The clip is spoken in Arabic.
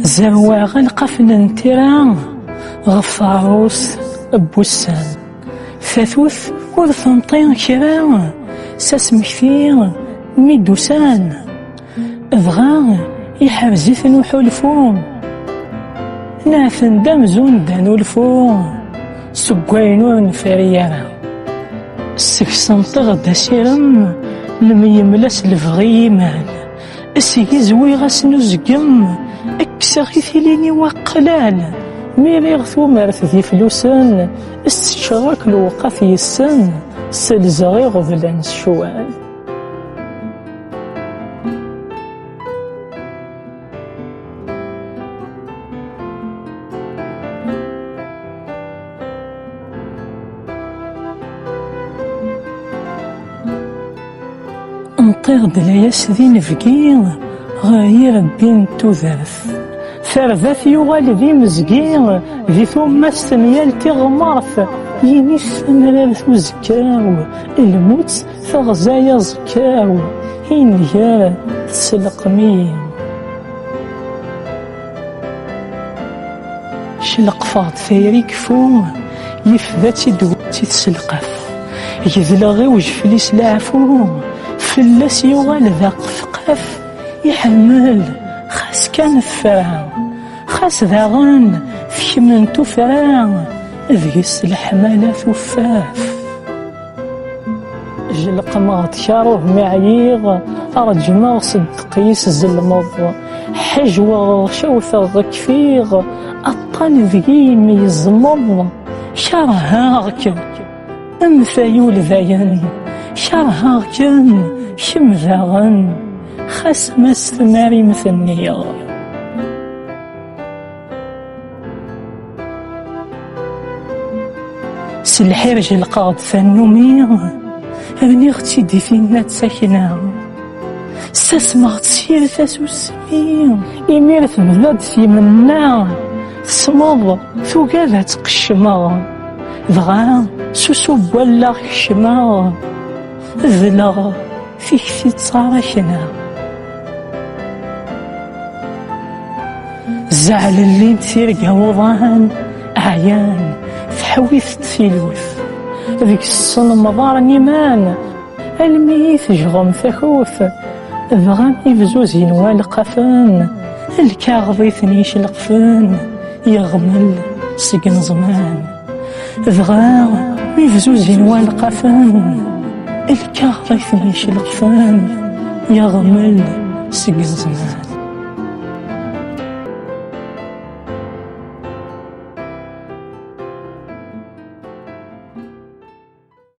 زروا غلقفن انترا غفاروس بوسان ثاثوث وذنطين كرا ساسمكثير ميدوسان بغا يحرزيث نحولفون ناثن دامزون دانو الفون سكوينون فريارا السكسنطغ داسيرم لم يملس الفغيمان اسيكي زويغا سنوزقم اكسغي ثيليني وقلال ميريغ ثومارث ذي فلوسن استشراك الوقاف يسن سلزغي غضلان الشوال نطير دلاياس ذي نفقير غاير بين توذاث ثرذاث يغال ذي مزقير ذي ثم استميال تغمرث ينيس ثمرارث وزكاو الموت ثغزايا زكاو هينيا تسلقمين شلقفاط ثيري كفو يفذاتي دوتي تسلقف يذلغي وجفليس لعفو فلاس يغال ذا قفقف يحمل خاس كان الفرع خاس ذاغن في من تفرع ذيس الحمالة ثفاف جلقمات شاروه معيغ أرجما صدقيس زلمض حجوة شوثة كفيغ أطال ذيم يزمض شرهاغك أمثايول ذاين شرهاغك شم ذاغن خاس مستماري مثنية سلحيرج القاض فنومي ابني اختي دي فينا تساكنا ساسمغ تسير تاسوسمي إمير تبلاد في منا تصمض ثقالة تقشمغ ضغا سوسو ولا خشمغ ذلغ فيك في تصاركنا زعل اللي نثير قوضان أعيان تحويث تفيلوث ذيك الصن مضار نيمان الميث جغم ثخوث ذغان يفزوزين والقفان الكاغضيثني يشلقفان يغمل سقن زمان ذغان يفزوزين والقفان الكاغضيثني يشلقفان يغمل سقن زمان